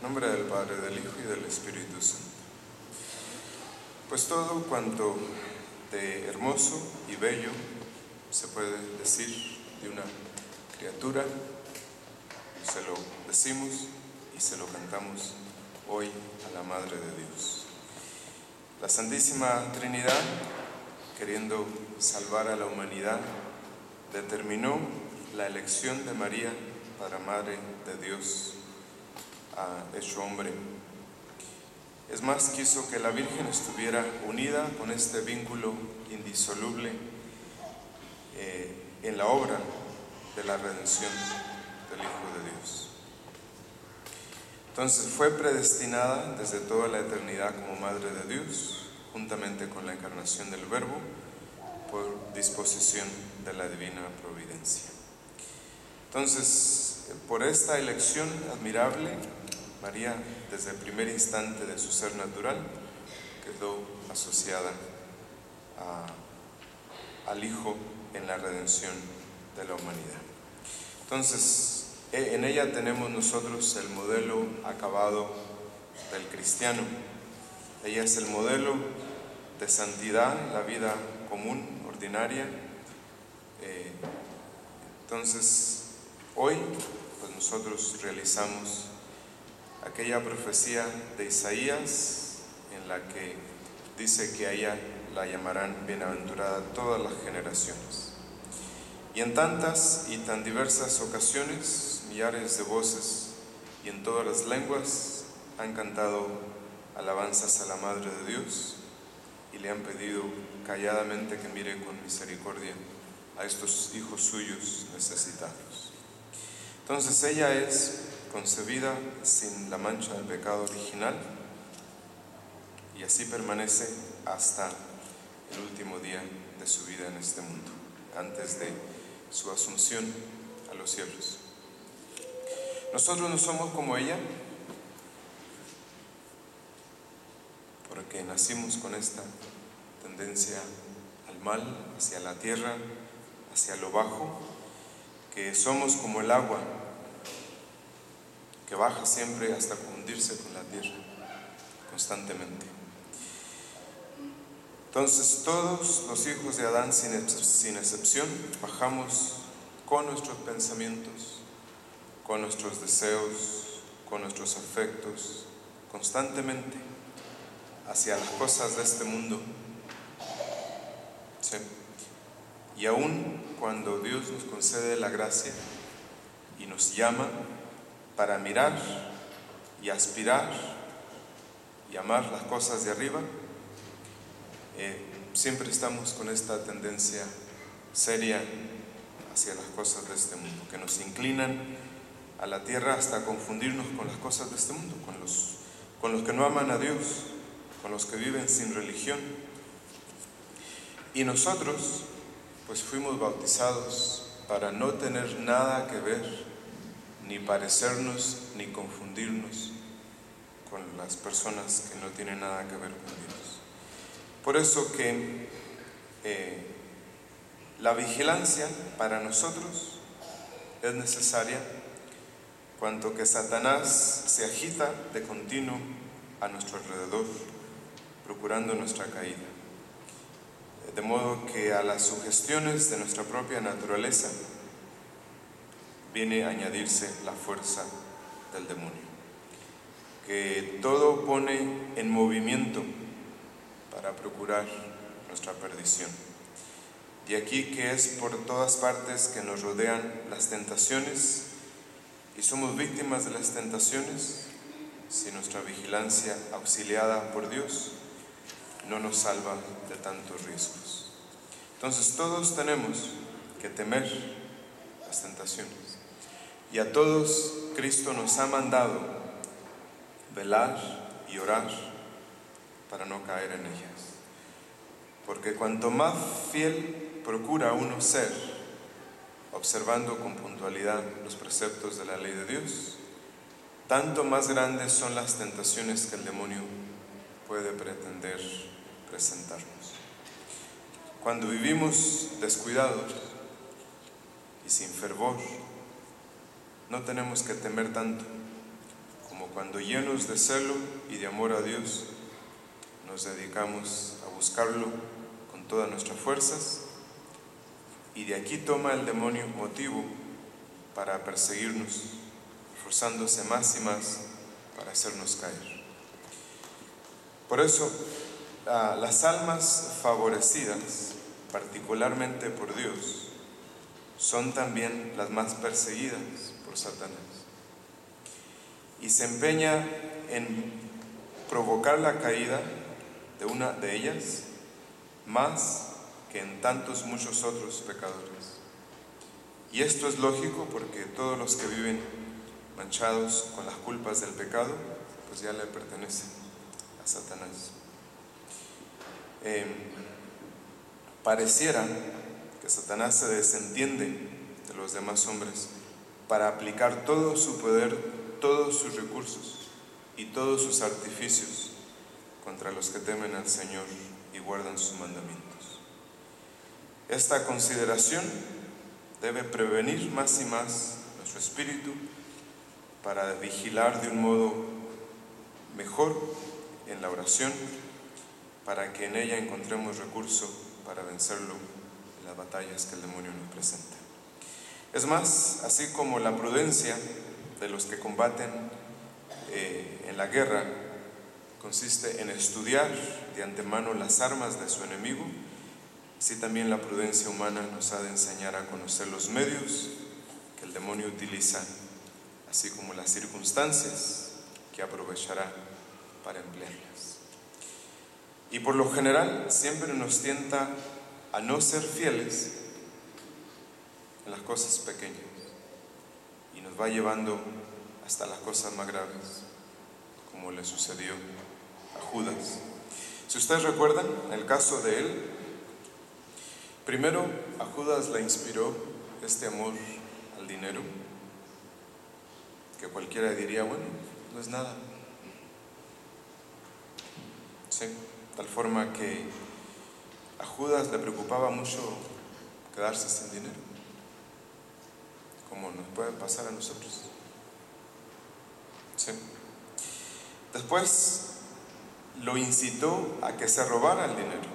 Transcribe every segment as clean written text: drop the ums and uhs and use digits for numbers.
En nombre del Padre, del Hijo y del Espíritu Santo. Pues todo cuanto de hermoso y bello se puede decir de una criatura, se lo decimos y se lo cantamos hoy a la Madre de Dios. La Santísima Trinidad, queriendo salvar a la humanidad, determinó la elección de María para Madre de Dios, hecho hombre. Es más, quiso que la Virgen estuviera unida con este vínculo indisoluble en la obra de la redención del Hijo de Dios. Entonces fue predestinada desde toda la eternidad como Madre de Dios, juntamente con la encarnación del Verbo, por disposición de la divina providencia. Entonces, por esta elección admirable, María, desde el primer instante de su ser natural, quedó asociada al Hijo en la redención de la humanidad. Entonces, en ella tenemos nosotros el modelo acabado del cristiano. Ella es el modelo de santidad, la vida común, ordinaria. Entonces, hoy, pues nosotros realizamos aquella profecía de Isaías en la que dice que a ella la llamarán bienaventurada todas las generaciones. Y en tantas y tan diversas ocasiones, millares de voces y en todas las lenguas han cantado alabanzas a la Madre de Dios y le han pedido calladamente que mire con misericordia a estos hijos suyos necesitados. Entonces ella es concebida sin la mancha del pecado original y así permanece hasta el último día de su vida en este mundo, antes de su asunción a los cielos. Nosotros no somos como ella, porque nacimos con esta tendencia al mal, hacia la tierra, hacia lo bajo, que somos como el agua que baja siempre hasta fundirse con la tierra, constantemente. Entonces todos los hijos de Adán, sin excepción, bajamos con nuestros pensamientos, con nuestros deseos, con nuestros afectos, constantemente hacia las cosas de este mundo. Sí. Y aún cuando Dios nos concede la gracia y nos llama para mirar y aspirar y amar las cosas de arriba, siempre estamos con esta tendencia seria hacia las cosas de este mundo, que nos inclinan a la tierra hasta confundirnos con las cosas de este mundo, con los que no aman a Dios, con los que viven sin religión. Y nosotros, pues fuimos bautizados para no tener nada que ver, ni parecernos, ni confundirnos con las personas que no tienen nada que ver con Dios. Por eso que la vigilancia para nosotros es necesaria, cuanto que Satanás se agita de continuo a nuestro alrededor, procurando nuestra caída. De modo que a las sugestiones de nuestra propia naturaleza viene a añadirse la fuerza del demonio, que todo pone en movimiento para procurar nuestra perdición. De aquí que es por todas partes que nos rodean las tentaciones y somos víctimas de las tentaciones si nuestra vigilancia, auxiliada por Dios, no nos salva de tantos riesgos. Entonces todos tenemos que temer las tentaciones. Y a todos Cristo nos ha mandado velar y orar para no caer en ellas. Porque cuanto más fiel procura uno ser, observando con puntualidad los preceptos de la ley de Dios, tanto más grandes son las tentaciones que el demonio puede pretender presentarnos. Cuando vivimos descuidados y sin fervor, no tenemos que temer tanto como cuando llenos de celo y de amor a Dios, nos dedicamos a buscarlo con todas nuestras fuerzas, y de aquí toma el demonio motivo para perseguirnos, esforzándose más y más para hacernos caer. Por eso, las almas favorecidas, particularmente por Dios, son también las más perseguidas por Satanás. Y se empeña en provocar la caída de una de ellas más que en tantos muchos otros pecadores. Y esto es lógico porque todos los que viven manchados con las culpas del pecado, pues ya le pertenecen a Satanás. Pareciera que Satanás se desentiende de los demás hombres para aplicar todo su poder, todos sus recursos y todos sus artificios contra los que temen al Señor y guardan sus mandamientos. Esta consideración debe prevenir más y más nuestro espíritu para vigilar de un modo mejor en la oración, para que en ella encontremos recurso para vencerlo en las batallas que el demonio nos presenta. Es más, así como la prudencia de los que combaten en la guerra consiste en estudiar de antemano las armas de su enemigo, así también la prudencia humana nos ha de enseñar a conocer los medios que el demonio utiliza, así como las circunstancias que aprovechará para emplearlas. Y por lo general siempre nos tienta a no ser fieles en las cosas pequeñas y nos va llevando hasta las cosas más graves, como le sucedió a Judas. Si ustedes recuerdan el caso de él, primero a Judas le inspiró este amor al dinero, que cualquiera diría, bueno, no es nada. Sí, tal forma que a Judas le preocupaba mucho quedarse sin dinero, como nos puede pasar a nosotros. Sí. Después lo incitó a que se robara el dinero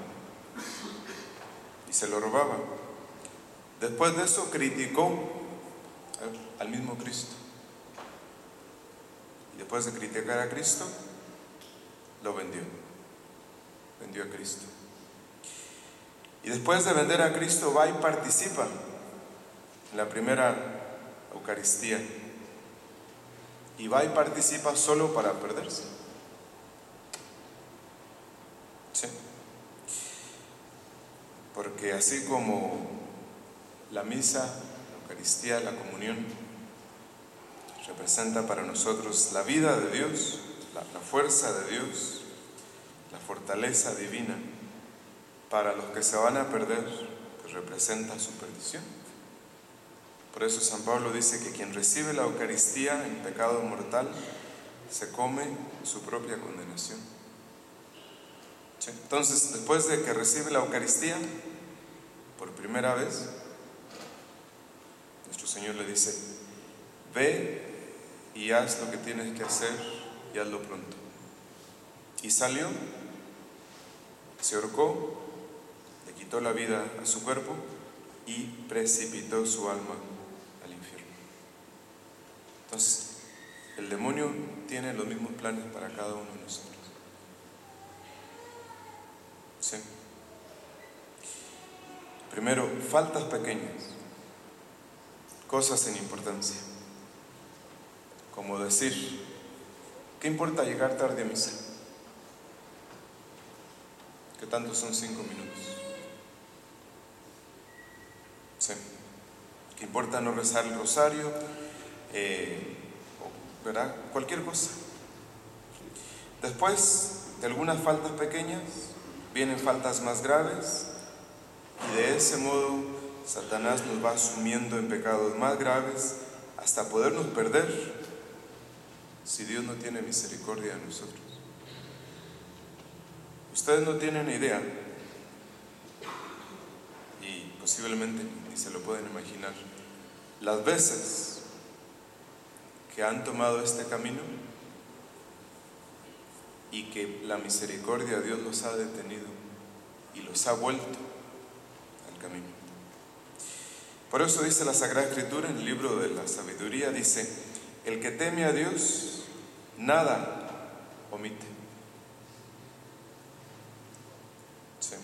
y se lo robaba. Después de eso criticó al mismo Cristo, y después de criticar a Cristo lo vendió a Cristo. Y después de vender a Cristo va y participa en la primera Eucaristía, y va y participa solo para perderse. Sí. Porque así como la misa, la Eucaristía, la comunión representa para nosotros la vida de Dios, la fuerza de Dios, la fortaleza divina, para los que se van a perder, pues representa su perdición. Por eso San Pablo dice que quien recibe la Eucaristía en pecado mortal se come su propia condenación. ¿Sí? Entonces, después de que recibe la Eucaristía por primera vez, nuestro Señor le dice: ve y haz lo que tienes que hacer y hazlo pronto. Y salió, se ahorcó, le quitó la vida a su cuerpo y precipitó su alma al infierno. Entonces, el demonio tiene los mismos planes para cada uno de nosotros. ¿Sí? Primero, faltas pequeñas, cosas sin importancia, como decir: ¿qué importa llegar tarde a misa? ¿Qué tanto son 5 minutos? Sí. ¿Qué importa no rezar el rosario? ¿Verdad? Cualquier cosa. Después de algunas faltas pequeñas vienen faltas más graves, y de ese modo Satanás nos va sumiendo en pecados más graves hasta podernos perder si Dios no tiene misericordia de nosotros. Ustedes no tienen idea, y posiblemente ni se lo pueden imaginar, las veces que han tomado este camino y que la misericordia de Dios los ha detenido y los ha vuelto al camino. Por eso dice la Sagrada Escritura en el libro de la Sabiduría, dice: el que teme a Dios nada omite. Sí.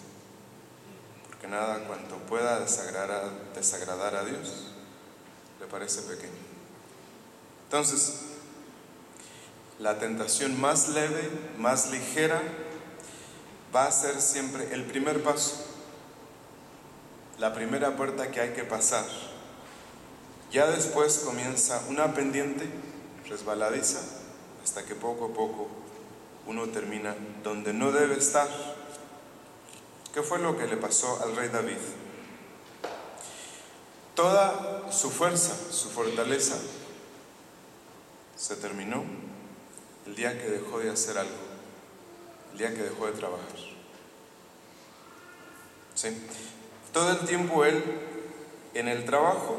Porque nada cuanto pueda desagradar a Dios le parece pequeño. Entonces, la tentación más leve, más ligera, va a ser siempre el primer paso, la primera puerta que hay que pasar. Ya después comienza una pendiente resbaladiza hasta que poco a poco uno termina donde no debe estar. ¿Qué fue lo que le pasó al rey David? Toda su fuerza, su fortaleza, se terminó el día que dejó de hacer algo, el día que dejó de trabajar. ¿Sí? Todo el tiempo él en el trabajo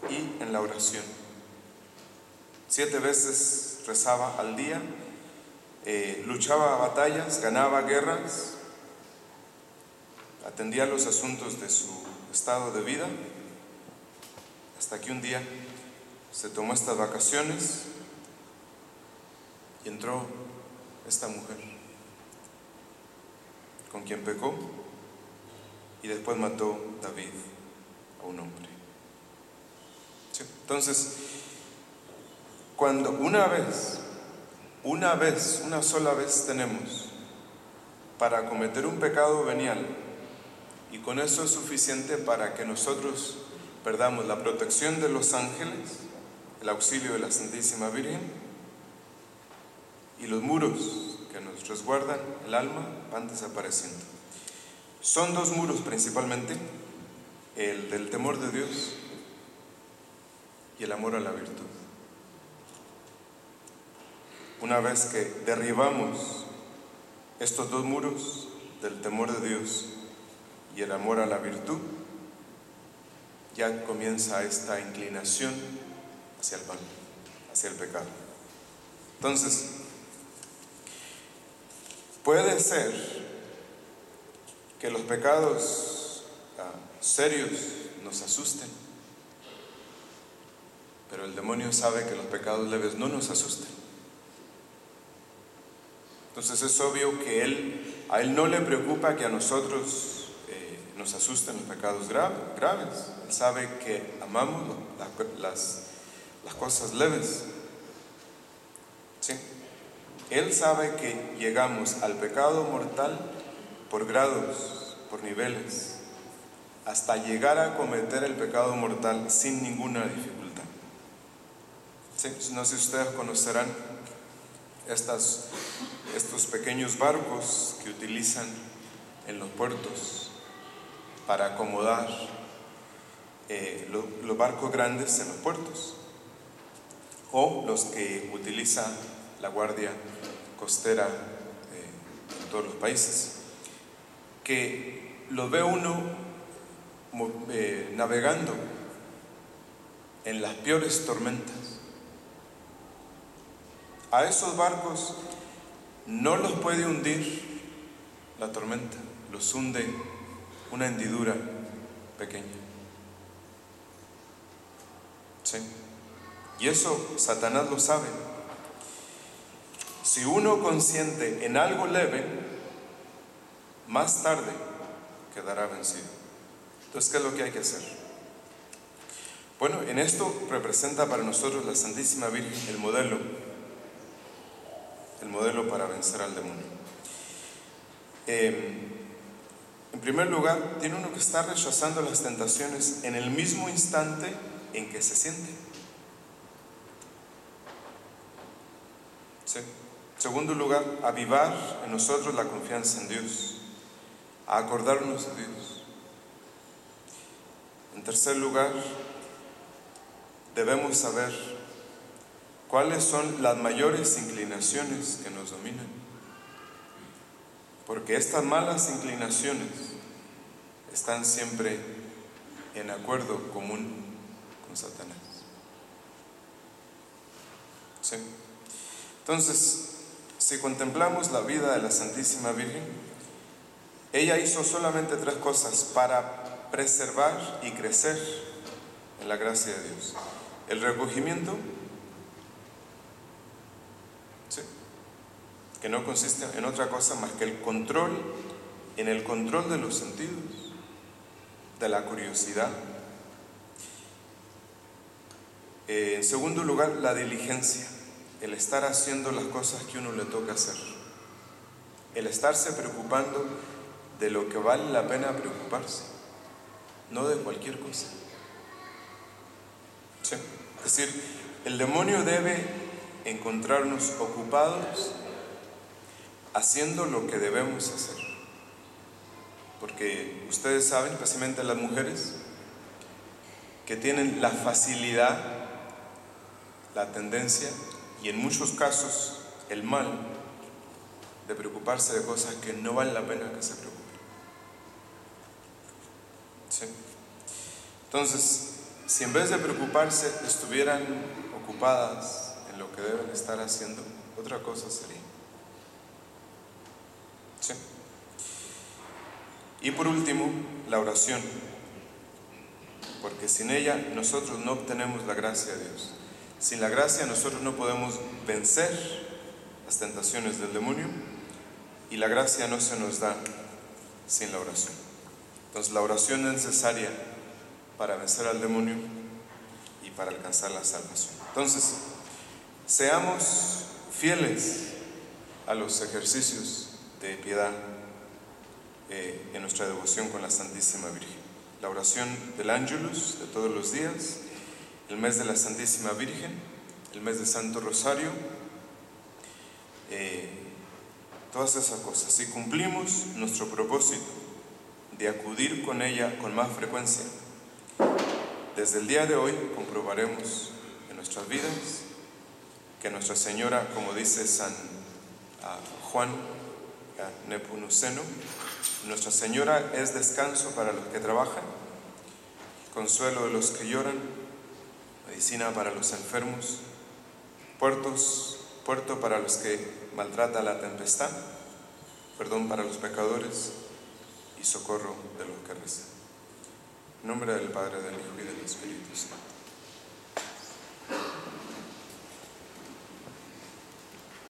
y en la oración. 7 veces rezaba al día, luchaba batallas, ganaba guerras, atendía los asuntos de su estado de vida, hasta que un día se tomó estas vacaciones y entró esta mujer, con quien pecó, y después mató David a un hombre. ¿Sí? Entonces, cuando una sola vez tenemos para cometer un pecado venial, y con eso es suficiente para que nosotros perdamos la protección de los ángeles, el auxilio de la Santísima Virgen, y los muros que nos resguardan el alma van desapareciendo. Son 2 muros principalmente: el del temor de Dios y el amor a la virtud. Una vez que derribamos estos 2 muros del temor de Dios y el amor a la virtud, ya comienza esta inclinación hacia el mal, hacia el pecado. Entonces, puede ser que los pecados serios nos asusten, pero el demonio sabe que los pecados leves no nos asustan. Entonces es obvio que a él no le preocupa que a nosotros nos asusten los pecados graves. Él sabe que amamos las cosas leves. ¿Sí? Él sabe que llegamos al pecado mortal por grados, por niveles, hasta llegar a cometer el pecado mortal sin ninguna dificultad. ¿Sí? No sé si ustedes conocerán estos pequeños barcos que utilizan en los puertos para acomodar los barcos grandes en los puertos, o los que utiliza la Guardia Costera en todos los países, que los ve uno navegando en las peores tormentas. A esos barcos no los puede hundir la tormenta, los hunde una hendidura pequeña. ¿Sí? Y eso Satanás lo sabe. Si uno consiente en algo leve, más tarde quedará vencido. Entonces, ¿qué es lo que hay que hacer? Bueno, en esto representa para nosotros la Santísima Virgen el modelo para vencer al demonio. En primer lugar, tiene uno que estar rechazando las tentaciones en el mismo instante en que se siente. ¿Sí? En segundo lugar, avivar en nosotros la confianza en Dios, a acordarnos de Dios. En tercer lugar, debemos saber cuáles son las mayores inclinaciones que nos dominan, porque estas malas inclinaciones están siempre en acuerdo común con Satanás. ¿Sí? Entonces, si contemplamos la vida de la Santísima Virgen, ella hizo solamente 3 cosas para preservar y crecer en la gracia de Dios: el recogimiento, ¿sí?, que no consiste en otra cosa más que el control de los sentidos, de la curiosidad. En segundo lugar, la diligencia, el estar haciendo las cosas que uno le toca hacer, el estarse preocupando de lo que vale la pena preocuparse, no de cualquier cosa. ¿Sí? Es decir, el demonio debe encontrarnos ocupados haciendo lo que debemos hacer. Porque ustedes saben, especialmente las mujeres, que tienen la facilidad, la tendencia y en muchos casos el mal de preocuparse de cosas que no vale la pena que se preocupen. ¿Sí? Entonces, si en vez de preocuparse estuvieran ocupadas en lo que deben estar haciendo, otra cosa sería. ¿Sí? Y por último, la oración, porque sin ella nosotros no obtenemos la gracia de Dios. Sin la gracia nosotros no podemos vencer las tentaciones del demonio, y la gracia no se nos da sin la oración. Entonces la oración es necesaria para vencer al demonio y para alcanzar la salvación. Entonces, seamos fieles a los ejercicios de piedad en nuestra devoción con la Santísima Virgen. La oración del Ángelus de todos los días, el mes de la Santísima Virgen, el mes de Santo Rosario, todas esas cosas. Si cumplimos nuestro propósito de acudir con ella con más frecuencia, desde el día de hoy comprobaremos en nuestras vidas que Nuestra Señora, como dice San Juan Nepomuceno, Nuestra Señora es descanso para los que trabajan, consuelo de los que lloran, medicina para los enfermos, puerto para los que maltrata la tempestad, perdón para los pecadores y socorro de los que rezan. En nombre del Padre, del Hijo y del Espíritu Santo.